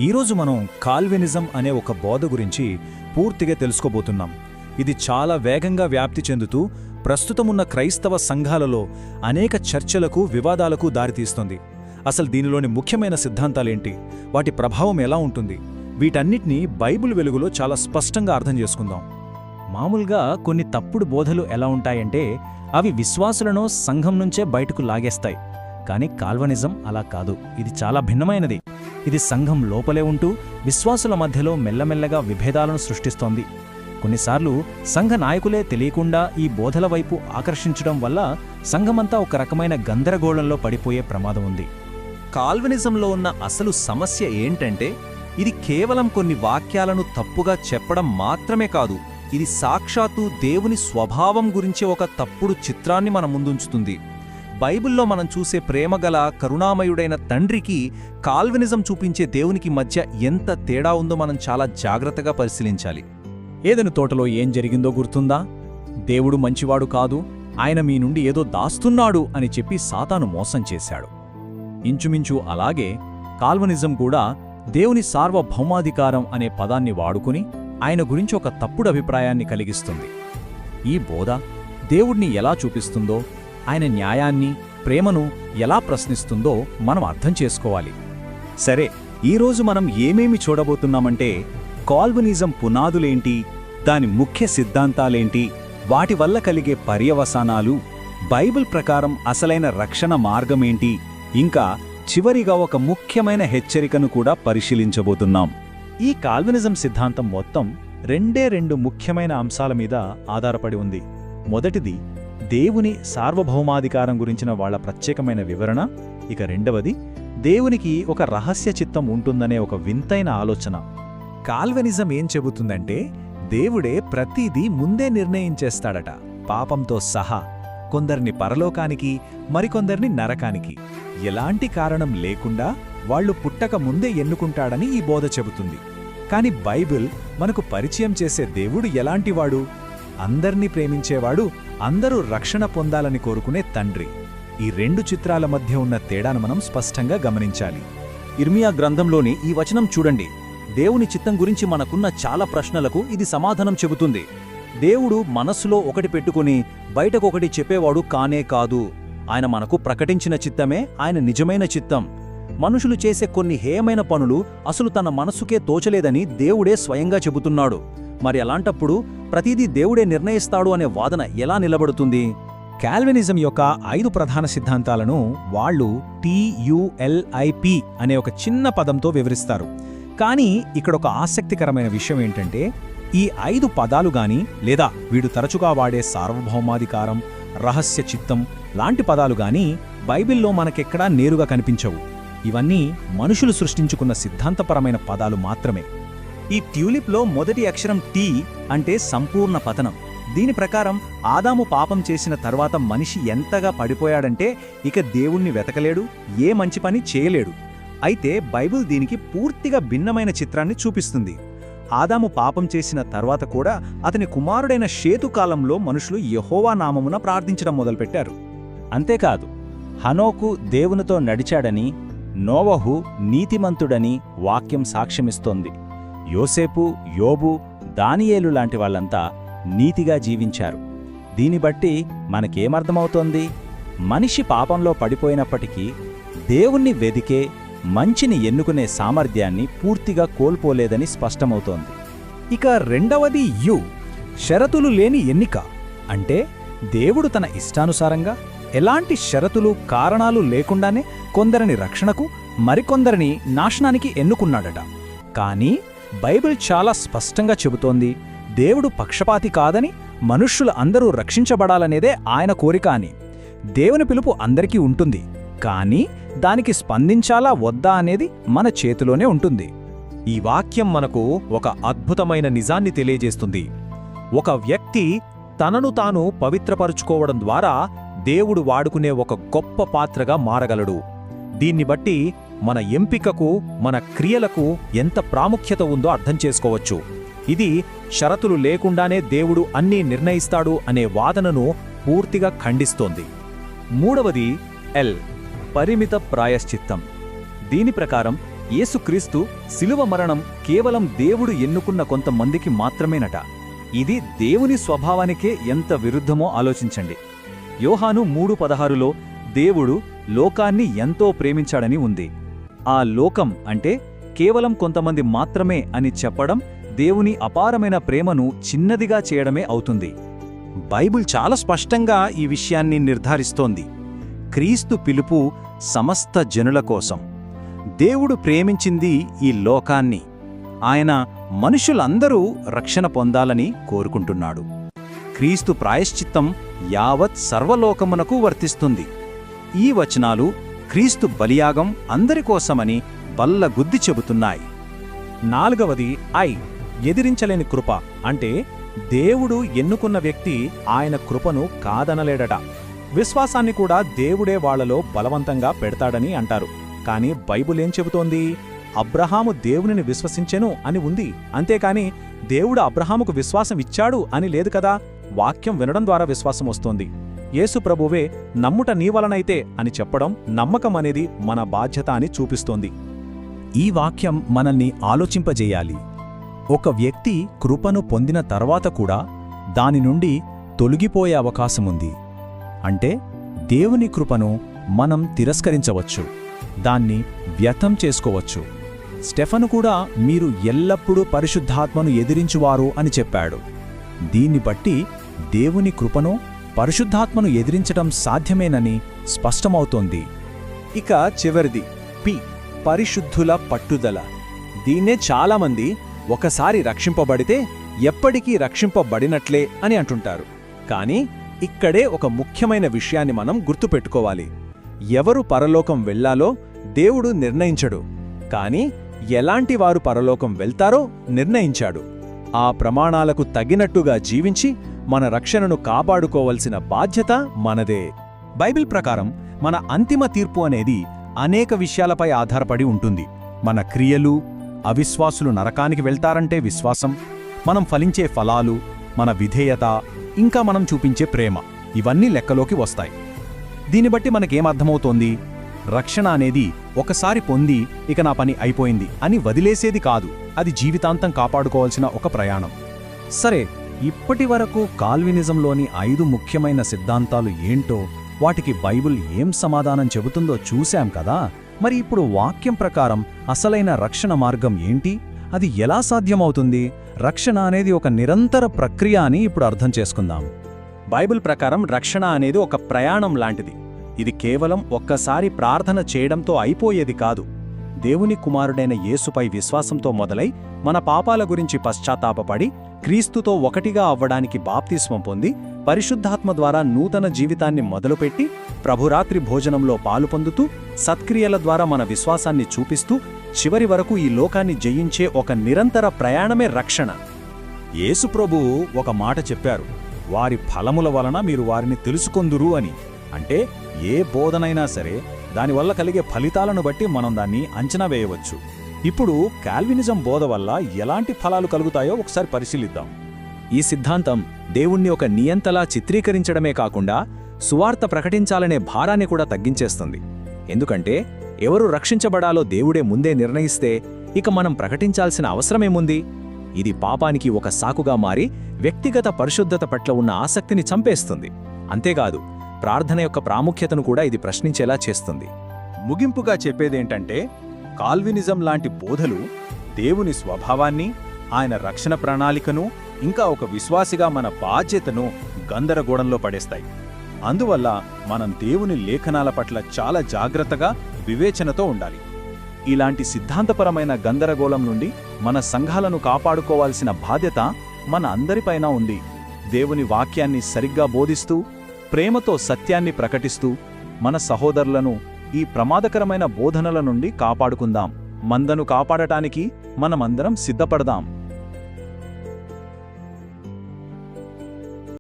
ఈరోజు మనం కాల్వినిజం అనే ఒక బోధ గురించి పూర్తిగా తెలుసుకోబోతున్నాం. ఇది చాలా వేగంగా వ్యాప్తి చెందుతూ ప్రస్తుతమున్న క్రైస్తవ సంఘాలలో అనేక చర్చలకు, వివాదాలకు దారితీస్తుంది. అసలు దీనిలోని ముఖ్యమైన సిద్ధాంతాలేంటి, వాటి ప్రభావం ఎలా ఉంటుంది, వీటన్నిటినీ బైబిల్ వెలుగులో చాలా స్పష్టంగా అర్థం చేసుకుందాం. మామూలుగా కొన్ని తప్పుడు బోధలు ఎలా ఉంటాయంటే అవి విశ్వాసులను సంఘం నుంచే బయటకు లాగేస్తాయి. కానీ కాల్వినిజం అలా కాదు. ఇది చాలా భిన్నమైనది. ఇది సంఘం లోపలే ఉంటూ విశ్వాసుల మధ్యలో మెల్లమెల్లగా విభేదాలను సృష్టిస్తోంది. కొన్నిసార్లు సంఘ నాయకులే తెలియకుండా ఈ బోధల వైపు ఆకర్షించడం వల్ల సంఘమంతా ఒక రకమైన గందరగోళంలో పడిపోయే ప్రమాదం ఉంది. కాల్వినిజంలో ఉన్న అసలు సమస్య ఏంటంటే ఇది కేవలం కొన్ని వాక్యాలను తప్పుగా చెప్పడం మాత్రమే కాదు, ఇది సాక్షాత్తు దేవుని స్వభావం గురించి ఒక తప్పుడు చిత్రాన్ని మన ముందుంచుతుంది. బైబిల్లో మనం చూసే ప్రేమగల కరుణామయుడైన తండ్రికి కాల్వినిజం చూపించే దేవునికి మధ్య ఎంత తేడా ఉందో మనం చాలా జాగ్రత్తగా పరిశీలించాలి. ఏదెను తోటలో ఏం జరిగిందో గుర్తుందా? దేవుడు మంచివాడు కాదు, ఆయన మీ నుండి ఏదో దాస్తున్నాడు అని చెప్పి సాతాను మోసం చేశాడు. ఇంచుమించు అలాగే కాల్వినిజం కూడా దేవుని సార్వభౌమాధికారం అనే పదాన్ని వాడుకుని ఆయన గురించి ఒక తప్పుడు అభిప్రాయాన్ని కలిగిస్తుంది. ఈ బోధ దేవుణ్ణి ఎలా చూపిస్తుందో, ఆయన న్యాయాన్ని, ప్రేమను ఎలా ప్రశ్నిస్తుందో మనం అర్థం చేసుకోవాలి. సరే, ఈరోజు మనం ఏమేమి చూడబోతున్నామంటే కాల్వినిజం పునాదులేంటి, దాని ముఖ్య సిద్ధాంతాలేంటి, వాటి వల్ల కలిగే పర్యవసానాలు, బైబిల్ ప్రకారం అసలైన రక్షణ మార్గమేంటి, ఇంకా చివరిగా ఒక ముఖ్యమైన హెచ్చరికను కూడా పరిశీలించబోతున్నాం. ఈ కాల్వినిజం సిద్ధాంతం మొత్తం రెండు ముఖ్యమైన అంశాల మీద ఆధారపడి ఉంది. మొదటిది దేవుని సార్వభౌమాధికారం గురించిన వాళ్ల ప్రత్యేకమైన వివరణ. ఇక రెండవది దేవునికి ఒక రహస్య చిత్తం ఉంటుందనే ఒక వింతైన ఆలోచన. కాల్వినిజం ఏం చెబుతుందంటే దేవుడే ప్రతిదీ ముందే నిర్ణయించేస్తాడట, పాపంతో సహా. కొందరిని పరలోకానికి, మరికొందరిని నరకానికి ఎలాంటి కారణం లేకుండా వాళ్లు పుట్టక ముందే ఎన్నుకుంటాడని ఈ బోధ చెబుతుంది. కాని బైబిల్ మనకు పరిచయం చేసే దేవుడు ఎలాంటివాడు? అందర్నీ ప్రేమించేవాడు, అందరూ రక్షణ పొందాలని కోరుకునే తండ్రి. ఈ రెండు చిత్రాల మధ్య ఉన్న తేడాను మనం స్పష్టంగా గమనించాలి. ఇర్మియా గ్రంథంలోని ఈ వచనం చూడండి. దేవుని చిత్తం గురించి మనకున్న చాలా ప్రశ్నలకు ఇది సమాధానం చెబుతుంది. దేవుడు మనస్సులో ఒకటి పెట్టుకుని బయటకొకటి చెప్పేవాడు కానే కాదు. ఆయన మనకు ప్రకటించిన చిత్తమే ఆయన నిజమైన చిత్తం. మనుషులు చేసే కొన్ని హేయమైన పనులు అసలు తన మనస్సుకే తోచలేదని దేవుడే స్వయంగా చెబుతున్నాడు. మరి అలాంటప్పుడు ప్రతిదీ దేవుడే నిర్ణయిస్తాడు అనే వాదన ఎలా నిలబడుతుంది? కాల్వినిజం యొక్క 5 ప్రధాన సిద్ధాంతాలను వాళ్ళు TULIP అనే ఒక చిన్న పదంతో వివరిస్తారు. కానీ ఇక్కడొక ఆసక్తికరమైన విషయం ఏంటంటే ఈ 5 పదాలు గాని, లేదా వీడు తరచుగా వాడే సార్వభౌమాధికారం, రహస్య చిత్తం లాంటి పదాలు గాని బైబిల్లో మనకెక్కడా నేరుగా కనిపించవు. ఇవన్నీ మనుషులు సృష్టించుకున్న సిద్ధాంతపరమైన పదాలు మాత్రమే. ఈ ట్యూలిప్లో మొదటి అక్షరం టీ అంటే సంపూర్ణ పతనం. దీని ప్రకారం ఆదాము పాపం చేసిన తర్వాత మనిషి ఎంతగా పడిపోయాడంటే ఇక దేవుణ్ణి వెతకలేడు, ఏ మంచి పని చేయలేడు. అయితే బైబిల్ దీనికి పూర్తిగా భిన్నమైన చిత్రాన్ని చూపిస్తుంది. ఆదాము పాపం చేసిన తర్వాత కూడా అతని కుమారుడైన షేతు కాలంలో మనుషులు యెహోవా నామమున ప్రార్థించడం మొదలుపెట్టారు. అంతేకాదు, హనోకు దేవునితో నడిచాడని, నోవహు నీతిమంతుడని వాక్యం సాక్ష్యమిస్తోంది. యోసేపు, యోబు, దానియేలు లాంటి వాళ్ళంతా నీతిగా జీవించారు. దీన్ని బట్టి మనకేమర్థమవుతోంది? మనిషి పాపంలో పడిపోయినప్పటికీ దేవుణ్ణి వెదికే, మంచిని ఎన్నుకునే సామర్థ్యాన్ని పూర్తిగా కోల్పోలేదని స్పష్టమవుతోంది. ఇక రెండవది షరతులు లేని ఎన్నిక. అంటే దేవుడు తన ఇష్టానుసారంగా ఎలాంటి షరతులు, కారణాలు లేకుండానే కొందరిని రక్షణకు, మరికొందరిని నాశనానికి ఎన్నుకున్నాడట. కానీ బైబిల్ చాలా స్పష్టంగా చెబుతోంది దేవుడు పక్షపాతి కాదని, మనుష్యులు అందరూ రక్షించబడాలనేదే ఆయన కోరిక అని. దేవుని పిలుపు అందరికీ ఉంటుంది, కానీ దానికి స్పందించాలా వద్దా అనేది మన చేతిలోనే ఉంటుంది. ఈ వాక్యం మనకు ఒక అద్భుతమైన నిజాన్ని తెలియజేస్తుంది. ఒక వ్యక్తి తనను తాను పవిత్రపరుచుకోవడం ద్వారా దేవుడు వాడుకునే ఒక గొప్ప పాత్రగా మారగలడు. దీన్ని బట్టి మన ఎంపికకు, మన క్రియలకు ఎంత ప్రాముఖ్యత ఉందో అర్థం చేసుకోవచ్చు. ఇది షరతులు లేకుండానే దేవుడు అన్నీ నిర్ణయిస్తాడు అనే వాదనను పూర్తిగా ఖండిస్తోంది. మూడవది పరిమిత ప్రాయశ్చిత్తం. దీని ప్రకారం యేసుక్రీస్తు శిలువ మరణం కేవలం దేవుడు ఎన్నుకున్న కొంతమందికి మాత్రమేనట. ఇది దేవుని స్వభావానికే ఎంత విరుద్ధమో ఆలోచించండి. యోహాను 3:16లో దేవుడు లోకాన్ని ఎంతో ప్రేమించాడని ఉంది. ఆ లోకం అంటే కేవలం కొంతమంది మాత్రమే అని చెప్పడం దేవుని అపారమైన ప్రేమను చిన్నదిగా చేయడమే అవుతుంది. బైబిల్ చాలా స్పష్టంగా ఈ విషయాన్ని నిర్ధారిస్తోంది. క్రీస్తు పిలుపు సమస్త జనుల కోసం. దేవుడు ప్రేమించింది ఈ లోకాన్ని. ఆయన మనుషులందరూ రక్షణ పొందాలని కోరుకుంటున్నాడు. క్రీస్తు ప్రాయశ్చిత్తం యావత్ సర్వలోకమునకు వర్తిస్తుంది. ఈ వచనాలు క్రీస్తు బలియాగం అందరికోసమని బల్లగుద్ది చెబుతున్నాయి. 4వది ఎదిరించలేని కృప. అంటే దేవుడు ఎన్నుకున్న వ్యక్తి ఆయన కృపను కాదనలేడట. విశ్వాసాన్ని కూడా దేవుడే వాళ్లలో బలవంతంగా పెడతాడని అంటారు. కాని బైబిలేం చెబుతోంది? అబ్రహాము దేవునిని విశ్వసించెను అని ఉంది. అంతేకాని దేవుడు అబ్రహాముకు విశ్వాసం ఇచ్చాడు అని లేదు కదా. వాక్యం వినడం ద్వారా విశ్వాసం వస్తోంది. యేసు ప్రభువే నమ్ముట నీవలనైతే అని చెప్పడం నమ్మకం అనేది మన బాధ్యత అని చూపిస్తోంది. ఈ వాక్యం మనల్ని ఆలోచింపజేయాలి. ఒక వ్యక్తి కృపను పొందిన తర్వాత కూడా దాని నుండి తొలగిపోయే అవకాశముంది. అంటే దేవుని కృపను మనం తిరస్కరించవచ్చు, దాన్ని వ్యర్థం చేసుకోవచ్చు. స్టెఫను కూడా మీరు ఎల్లప్పుడూ పరిశుద్ధాత్మను ఎదిరించువారు అని చెప్పాడు. దీన్ని బట్టి దేవుని కృపను, పరిశుద్ధాత్మను ఎదిరించడం సాధ్యమేనని స్పష్టమవుతోంది. ఇక చివరిది పరిశుద్ధుల పట్టుదల. దీన్నే చాలామంది ఒకసారి రక్షింపబడితే ఎప్పటికీ రక్షింపబడినట్లే అని అంటుంటారు. కానీ ఇక్కడే ఒక ముఖ్యమైన విషయాన్ని మనం గుర్తుపెట్టుకోవాలి. ఎవరు పరలోకం వెళ్లాలో దేవుడు నిర్ణయించడు, కాని ఎలాంటి వారు పరలోకం వెళ్తారో నిర్ణయించాడు. ఆ ప్రమాణాలకు తగినట్టుగా జీవించి మన రక్షణను కాపాడుకోవలసిన బాధ్యత మనదే. బైబిల్ ప్రకారం మన అంతిమ తీర్పు అనేది అనేక విషయాలపై ఆధారపడి ఉంటుంది. మన క్రియలు, అవిశ్వాసులు నరకానికి వెళ్తారంటే విశ్వాసం, మనం ఫలించే ఫలాలు, మన విధేయత, ఇంకా మనం చూపించే ప్రేమ, ఇవన్నీ లెక్కలోకి వస్తాయి. దీన్ని బట్టి మనకేమర్థమవుతోంది? రక్షణ అనేది ఒకసారి పొంది ఇక నా పని అయిపోయింది అని వదిలేసేది కాదు. అది జీవితాంతం కాపాడుకోవాల్సిన ఒక ప్రయాణం. సరే, ఇప్పటి వరకు కాల్వినిజంలోని 5 ముఖ్యమైన సిద్ధాంతాలు ఏంటో, వాటికి బైబిల్ ఏం సమాధానం చెబుతుందో చూశాం కదా. మరి ఇప్పుడు వాక్యం ప్రకారం అసలైన రక్షణ మార్గం ఏంటి? అది ఎలా సాధ్యమవుతుంది? రక్షణ అనేది ఒక నిరంతర ప్రక్రియ అని ఇప్పుడు అర్థం చేసుకుందాం. బైబిల్ ప్రకారం రక్షణ అనేది ఒక ప్రయాణం లాంటిది. ఇది కేవలం ఒక్కసారి ప్రార్థన చేయడంతో అయిపోయేది కాదు. దేవుని కుమారుడైన యేసుపై విశ్వాసంతో మొదలై మన పాపాల గురించి పశ్చాత్తాపపడి క్రీస్తుతో ఒకటిగా అవ్వడానికి బాప్తిస్మం పొంది పరిశుద్ధాత్మ ద్వారా నూతన జీవితాన్ని మొదలుపెట్టి ప్రభురాత్రి భోజనంలో పాలు పొందుతూ సత్క్రియల ద్వారా మన విశ్వాసాన్ని చూపిస్తూ చివరి వరకు ఈ లోకాన్ని జయించే ఒక నిరంతర ప్రయాణమే రక్షణ. యేసు ప్రభువు ఒక మాట చెప్పారు, వారి ఫలముల వలన మీరు వారిని తెలుసుకొందురు అని. అంటే ఏ బోధనైనా సరే దానివల్ల కలిగే ఫలితాలను బట్టి మనం దాన్ని అంచనా వేయవచ్చు. ఇప్పుడు కాల్వినిజం బోధ వల్ల ఎలాంటి ఫలాలు కలుగుతాయో ఒకసారి పరిశీలిద్దాం. ఈ సిద్ధాంతం దేవుణ్ణి ఒక నియంతలా చిత్రీకరించడమే కాకుండా సువార్త ప్రకటించాలనే భారాన్ని కూడా తగ్గించేస్తుంది. ఎందుకంటే ఎవరు రక్షించబడాలో దేవుడే ముందే నిర్ణయిస్తే ఇక మనం ప్రకటించాల్సిన అవసరమేముంది? ఇది పాపానికి ఒక సాకుగా మారి వ్యక్తిగత పరిశుద్ధత పట్ల ఉన్న ఆసక్తిని చంపేస్తుంది. అంతేకాదు, ప్రార్థన యొక్క ప్రాముఖ్యతను కూడా ఇది ప్రశ్నించేలా చేస్తుంది. ముగింపుగా చెప్పేదేంటంటే, కాల్వినిజం లాంటి బోధలు దేవుని స్వభావాన్ని, ఆయన రక్షణ ప్రణాళికను, ఇంకా ఒక విశ్వాసిగా మన బాధ్యతను గందరగోళంలో పడేస్తాయి. అందువల్ల మనం దేవుని లేఖనాల పట్ల చాలా జాగ్రత్తగా, వివేచనతో ఉండాలి. ఇలాంటి సిద్ధాంతపరమైన గందరగోళం నుండి మన సంఘాలను కాపాడుకోవాల్సిన బాధ్యత మన అందరిపైన ఉంది. దేవుని వాక్యాన్ని సరిగ్గా బోధిస్తూ, ప్రేమతో సత్యాన్ని ప్రకటిస్తూ మన సహోదరులను ఈ ప్రమాదకరమైన బోధనల నుండి కాపాడుకుందాం. మందను కాపాడటానికి మనమందరం సిద్ధపడదాం.